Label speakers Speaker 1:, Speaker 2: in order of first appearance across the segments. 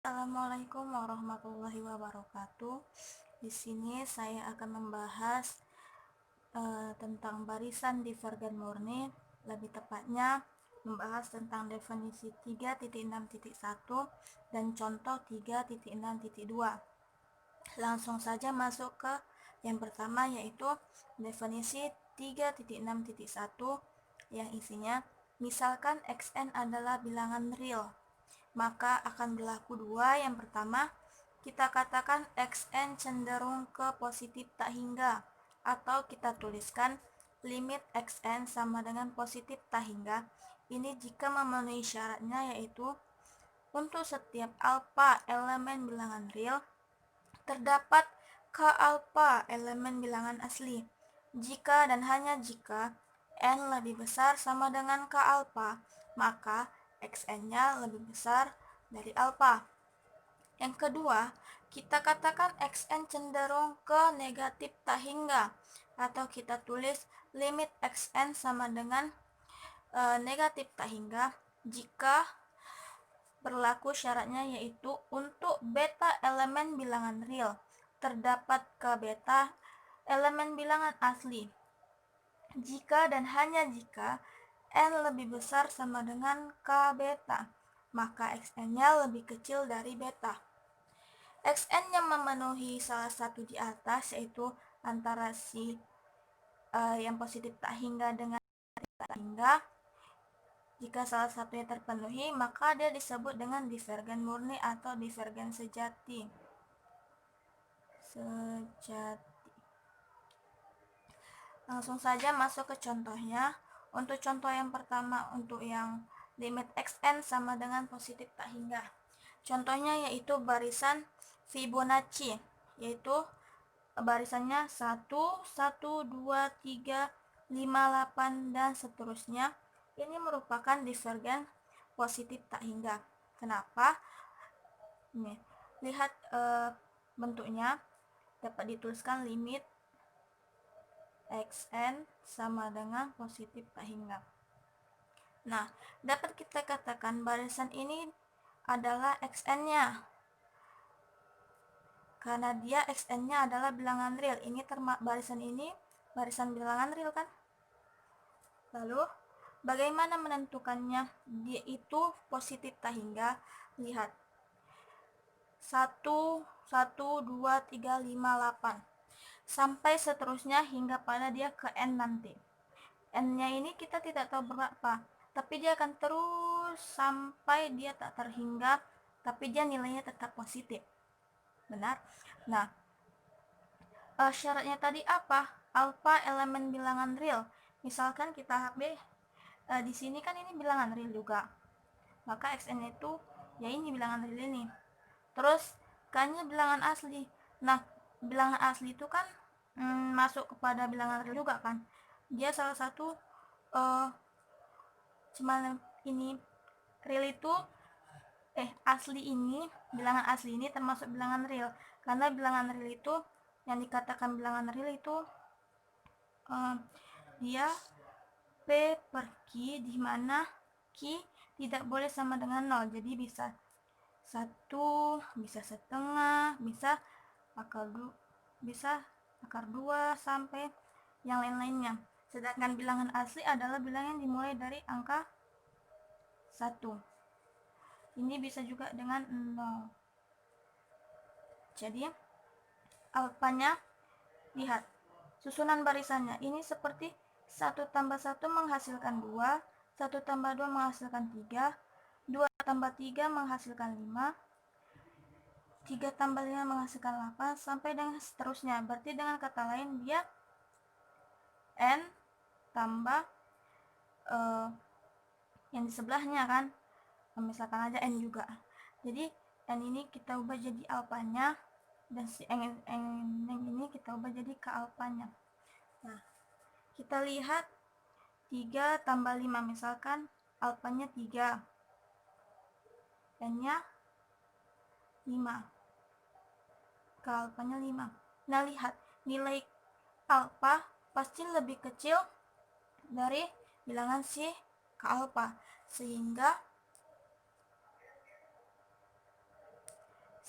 Speaker 1: Assalamualaikum warahmatullahi wabarakatuh. Di sini saya akan membahas tentang barisan divergen murni, lebih tepatnya membahas tentang definisi 3.6.1 dan contoh 3.6.2. Langsung saja masuk ke yang pertama, yaitu definisi 3.6.1 yang isinya misalkan xn adalah bilangan real, maka akan berlaku dua. Yang pertama, kita katakan xn cenderung ke positif tak hingga, atau kita tuliskan limit xn sama dengan positif tak hingga. Ini jika memenuhi syaratnya, yaitu untuk setiap alfa elemen bilangan real terdapat k alfa elemen bilangan asli. Jika dan hanya jika n lebih besar sama dengan k alfa, maka xn-nya lebih besar dari alfa. Yang kedua, kita katakan xn cenderung ke negatif tak hingga, atau kita tulis limit xn sama dengan negatif tak hingga jika berlaku syaratnya, yaitu untuk beta elemen bilangan real terdapat k beta elemen bilangan asli. Jika dan hanya jika n lebih besar sama dengan k beta, maka xn-nya lebih kecil dari beta. Xn yang memenuhi salah satu di atas, yaitu antara si yang positif tak hingga dengan tak hingga. Jika salah satunya terpenuhi, maka dia disebut dengan divergen murni atau divergen sejati. Langsung saja masuk ke contohnya. Untuk contoh yang pertama, untuk yang limit xn sama dengan positif tak hingga. Contohnya yaitu barisan Fibonacci, yaitu barisannya 1, 1, 2, 3, 5, 8, dan seterusnya. Ini merupakan divergen positif tak hingga. Kenapa? Ini, lihat bentuknya, dapat dituliskan limit xn sama dengan positif tak hingga. Nah, dapat kita katakan barisan ini adalah xn-nya, karena dia xn-nya adalah bilangan real. Ini barisan ini barisan bilangan real kan? Lalu bagaimana menentukannya dia itu positif tak hingga? Lihat, 1, 1, 2, 3, 5, 8 sampai seterusnya hingga pada dia ke n nanti. N-nya ini kita tidak tahu berapa, tapi dia akan terus sampai dia tak terhingga, tapi dia nilainya tetap positif. Benar? Nah, syaratnya tadi apa? Alfa elemen bilangan real. Misalkan kita HB di sini kan ini bilangan real juga, maka xn itu ya ini bilangan real ini. Terus k-nya bilangan asli. Nah, bilangan asli itu kan masuk kepada bilangan real juga kan. Dia salah satu cuman ini real itu asli ini, bilangan asli ini termasuk bilangan real, karena bilangan real itu yang dikatakan bilangan real itu dia P per Q, di mana Q tidak boleh sama dengan 0, jadi bisa 1, bisa setengah, bisa akar 2 sampai yang lain-lainnya. Sedangkan bilangan asli adalah bilangan yang dimulai dari angka 1. Ini bisa juga dengan 0. Jadi alfanya, lihat susunan barisannya ini seperti 1 tambah 1 menghasilkan 2, 1 tambah 2 menghasilkan 3, 2 tambah 3 menghasilkan 5, 3 tambah 5 menghasilkan 8, sampai dengan seterusnya. Berarti dengan kata lain dia n tambah yang di sebelahnya kan, misalkan aja n juga. Jadi n ini kita ubah jadi alfanya, dan si n ini kita ubah jadi k alfanya. Nah, kita lihat 3 tambah 5, misalkan alfanya 3, n-nya 5, k alfanya 5. Nah, lihat nilai alfa pasti lebih kecil dari bilangan si k alfa, sehingga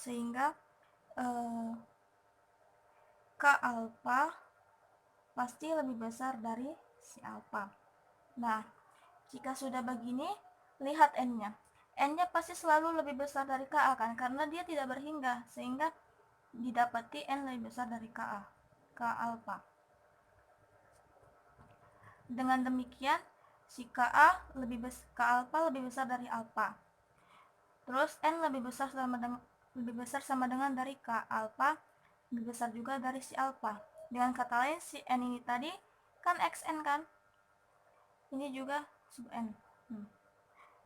Speaker 1: sehingga K alfa pasti lebih besar dari si alfa. Nah, jika sudah begini, lihat N-nya. N-nya pasti selalu lebih besar dari KA kan, karena dia tidak berhingga, sehingga didapati N lebih besar dari KA, K alfa. Dengan demikian, si K alfa lebih besar dari alfa. Terus N lebih besar sama dengan dari K alfa, lebih besar juga dari si alfa. Dengan kata lain, si N ini tadi kan XN kan? Ini juga sub N.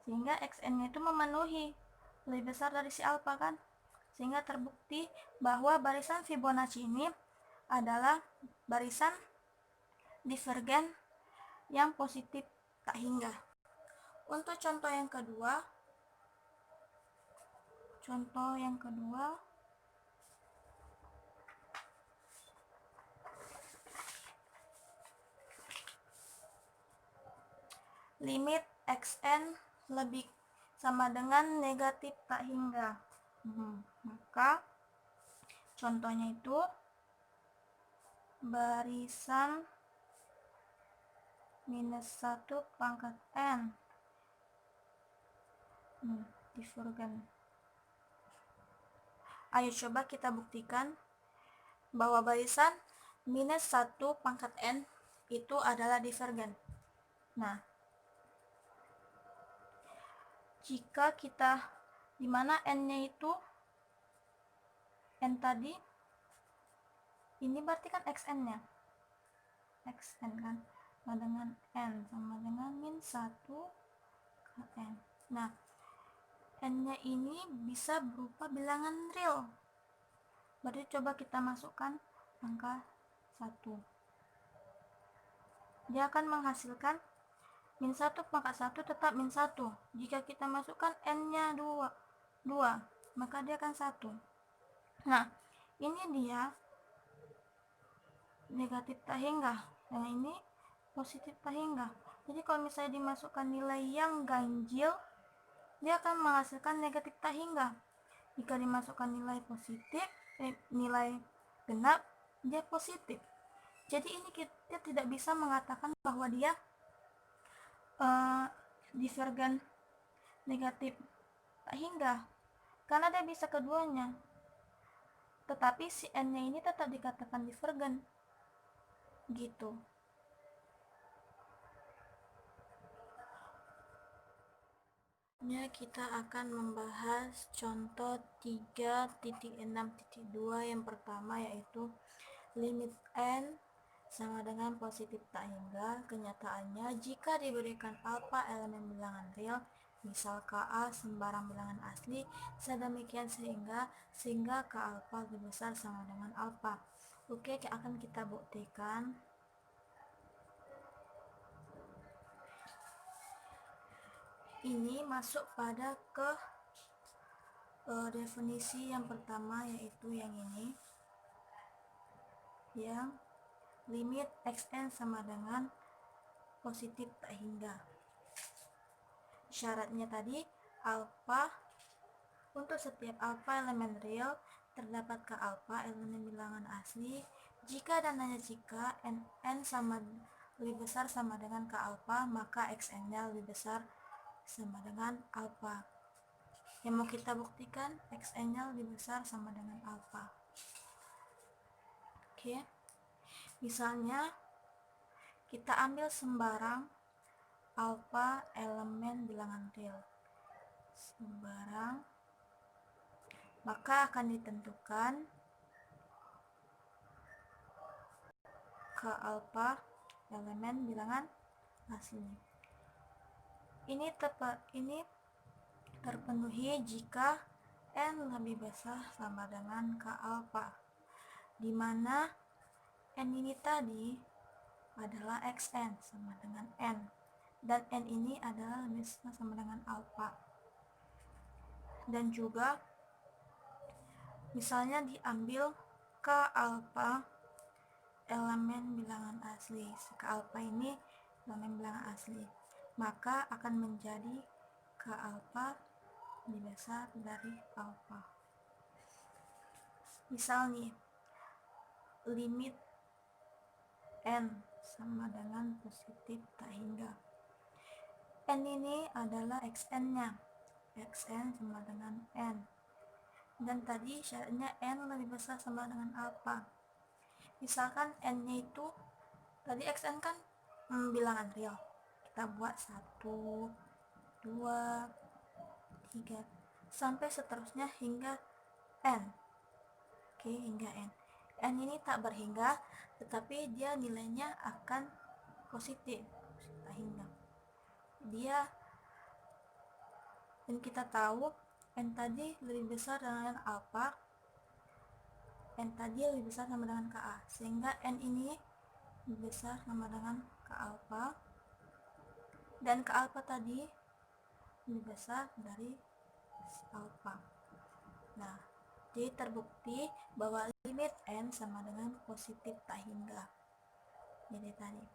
Speaker 1: Sehingga XN-nya itu memenuhi, lebih besar dari si alfa kan? Sehingga terbukti bahwa barisan Fibonacci ini adalah barisan divergen yang positif tak hingga. Untuk contoh yang kedua, limit xn lebih sama dengan negatif tak hingga. Maka contohnya itu barisan minus 1 pangkat n divergen. Ayo coba kita buktikan bahwa barisan minus 1 pangkat n itu adalah divergen. Nah, jika kita dimana n-nya itu n tadi ini berarti kan xn-nya xn kan sama dengan n sama dengan min 1 ke n. Nah, n-nya ini bisa berupa bilangan real. Berarti coba kita masukkan angka 1. Dia akan menghasilkan min 1 pangkat 1 tetap min 1. Jika kita masukkan n-nya 2, maka dia akan 1. Nah, ini dia negatif tak hingga, yang ini positif tak hingga. Jadi kalau misalnya dimasukkan nilai yang ganjil, dia akan menghasilkan negatif tak hingga. Jika dimasukkan nilai positif, nilai genap, dia positif. Jadi ini kita tidak bisa mengatakan bahwa dia divergen negatif tak hingga, karena dia bisa keduanya. Tetapi si n-nya ini tetap dikatakan divergen. Gitu. Kita akan membahas contoh 3.6.2 yang pertama, yaitu limit n sama dengan positif tak hingga. Kenyataannya jika diberikan alfa elemen bilangan real, misal Ka sembarang bilangan asli, sedemikian sehingga K alfa lebih besar sama dengan alfa. Oke, akan kita buktikan. Ini masuk pada ke definisi yang pertama, yaitu yang ini, yang limit xn sama dengan positif tak hingga. Syaratnya tadi alfa, untuk setiap alfa elemen real terdapat K alfa elemen bilangan asli jika dan hanya jika n sama lebih besar sama dengan K alfa, maka xn-nya lebih besar sama dengan alfa. Yang mau kita buktikan xn-nya lebih besar sama dengan alfa. Oke. Misalnya kita ambil sembarang alfa elemen bilangan real. Sembarang, maka akan ditentukan K alfa elemen bilangan asli. Ini terpenuhi jika n lebih besar sama dengan K alfa, di mana n ini tadi adalah xn sama dengan n, dan n ini adalah lebih besar sama dengan alfa. Dan juga misalnya diambil K alfa elemen bilangan asli. K alfa ini elemen bilangan asli, maka akan menjadi K alfa lebih besar dari alfa. Misal nih, limit n sama dengan positif tak hingga. N ini adalah xn-nya. Xn sama dengan n. Dan tadi syaratnya n lebih besar sama dengan alpha. Misalkan n-nya itu, tadi xn kan bilangan real. Kita buat 1, 2, 3, sampai seterusnya hingga n. Oke, hingga n. N ini tak berhingga, tetapi dia nilainya akan positif, tak hingga. Dan kita tahu n tadi lebih besar dengan alpha, n tadi lebih besar sama dengan Ka, sehingga n ini lebih besar sama dengan Ka alpha, dan Ka alpha tadi lebih besar dari alpha. Nah, jadi terbukti bahwa limit n sama dengan positif tak hingga. Jadi tadi.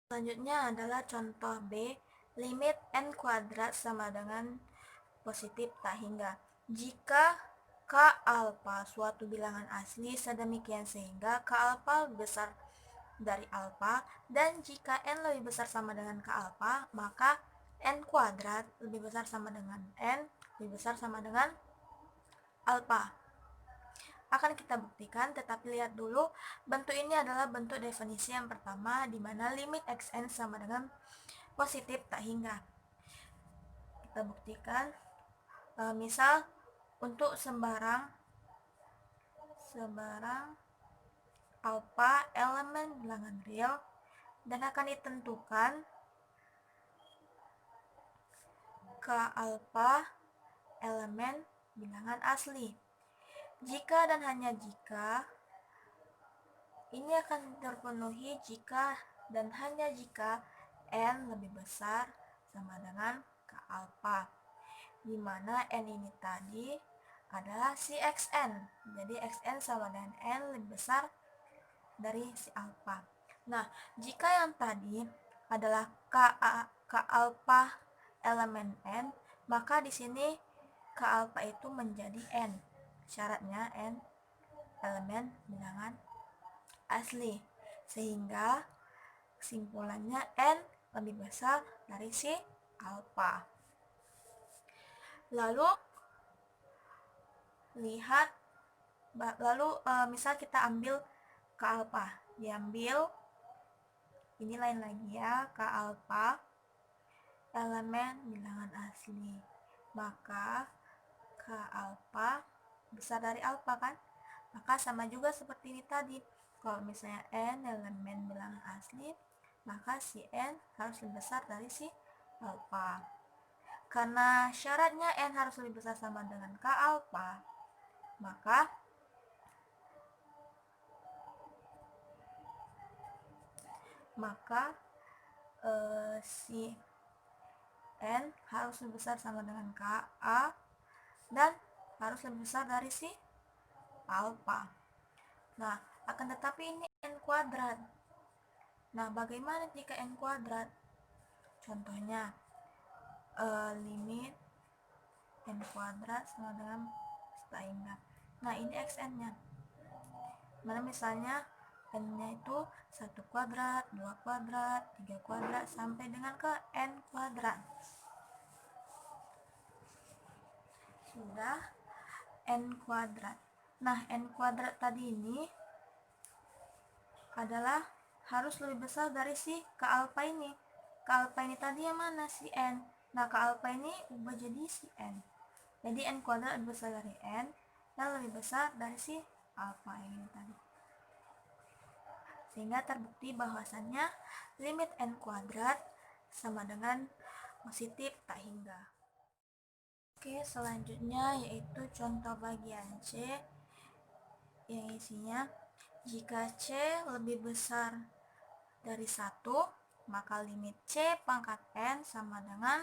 Speaker 1: Selanjutnya adalah contoh B, limit n kuadrat sama dengan positif tak hingga. Jika K alpha suatu bilangan asli sedemikian sehingga K alpha lebih besar dari alpha, dan jika n lebih besar sama dengan K alpha, maka n kuadrat lebih besar sama dengan n lebih besar sama dengan alpha. Akan kita buktikan, tetapi lihat dulu, bentuk ini adalah bentuk definisi yang pertama, di mana limit xn sama dengan positif tak hingga. Kita buktikan, misal untuk sembarang alpha elemen bilangan real, dan akan ditentukan K alpha elemen bilangan asli. Jika dan hanya jika ini akan terpenuhi jika dan hanya jika n lebih besar sama dengan K alpha, di mana n ini tadi adalah si xn. Jadi xn sama dengan n lebih besar dari si alpha. Nah, jika yang tadi adalah K alpha elemen n, maka di sini K alpha itu menjadi n. Syaratnya n elemen bilangan asli, sehingga kesimpulannya n lebih besar dari si alpha. Lalu lihat, misal kita ambil K alpha, diambil ini lain lagi ya, K alpha elemen bilangan asli, maka K alpha besar dari alpha kan, maka sama juga seperti ini tadi. Kalau misalnya n elemen bilangan asli, maka si n harus lebih besar dari si alpha. Karena syaratnya n harus lebih besar sama dengan K alpha, maka si n harus lebih besar sama dengan Ka dan harus lebih besar dari si alpha. Nah, akan tetapi ini n kuadrat. Nah, bagaimana jika n kuadrat? Contohnya, limit n kuadrat sama dengan tak hingga. Nah, ini xn-nya. Mana misalnya n-nya itu 1 kuadrat, 2 kuadrat, 3 kuadrat, sampai dengan ke n kuadrat. Sudah n kuadrat. Nah, n kuadrat tadi ini adalah harus lebih besar dari si K alpha ini. K alpha ini tadi yang mana? Si n. Nah, K alpha ini ubah jadi si n. Jadi n kuadrat lebih besar dari n dan lebih besar dari si alpha ini tadi. Sehingga terbukti bahwasannya limit n kuadrat sama dengan positif tak hingga. Oke, selanjutnya yaitu contoh bagian C yang isinya jika C lebih besar dari 1, maka limit C pangkat n sama dengan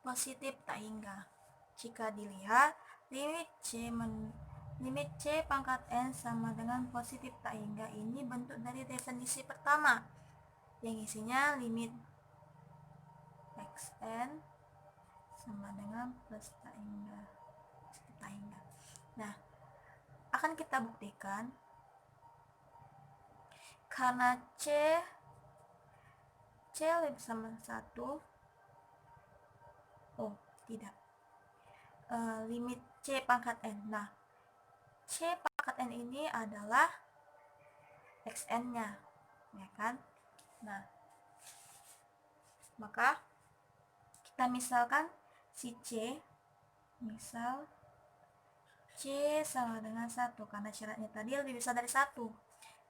Speaker 1: positif tak hingga. Jika dilihat limit C pangkat n sama dengan positif tak hingga ini bentuk dari definisi pertama yang isinya limit xn sama dengan plus tak hingga. positif tak hingga. Nah, akan kita buktikan karena C lebih sama 1. Oh, tidak. Limit C pangkat N. Nah, C pangkat N ini adalah XN-nya, ya kan? Nah, maka kita misalkan si C, misal C sama dengan 1, karena syaratnya tadi lebih besar dari 1.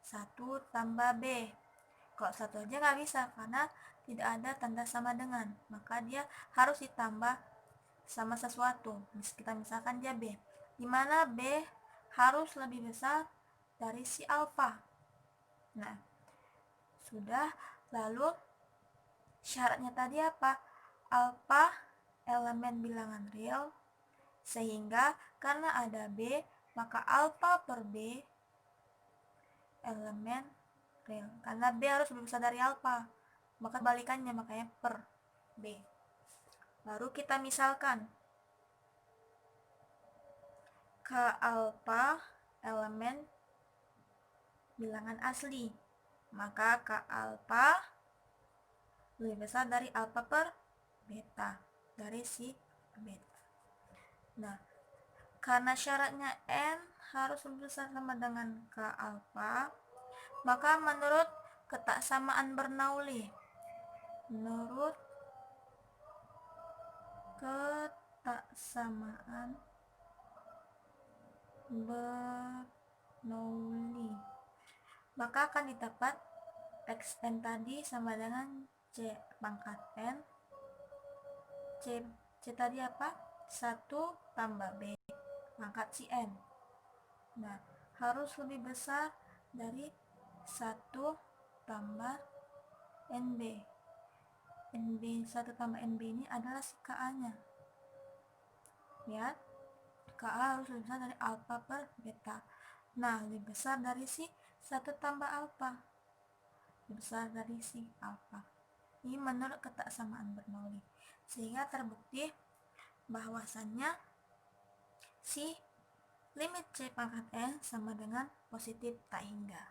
Speaker 1: 1 tambah B. Kalau 1 aja nggak bisa, karena tidak ada tanda sama dengan. Maka dia harus ditambah sama sesuatu. Kita misalkan dia B. Dimana B harus lebih besar dari si alfa. Nah, sudah. Lalu syaratnya tadi apa? Alfa elemen bilangan real, sehingga karena ada B, maka alfa per B elemen real. Karena B harus lebih besar dari alfa, maka balikannya, makanya per B. Baru kita misalkan K alfa elemen bilangan asli, maka K alfa lebih besar dari alfa per beta, dari si beta. Nah, karena syaratnya N harus lebih besar sama dengan K alfa, maka menurut ketaksamaan Bernoulli, maka akan didapat XN tadi sama dengan C pangkat N. C tadi apa? 1 tambah B pangkat si N. Nah, harus lebih besar dari 1 tambah NB. NB 1 tambah NB ini adalah si KA-nya. Lihat, KA harus lebih besar dari alfa per beta. Nah, lebih besar dari si 1 tambah alfa. Lebih besar dari si alfa. Ini menurut ketaksamaan Bernoulli. Sehingga terbukti bahwasannya si limit C pangkat N sama dengan positif tak hingga.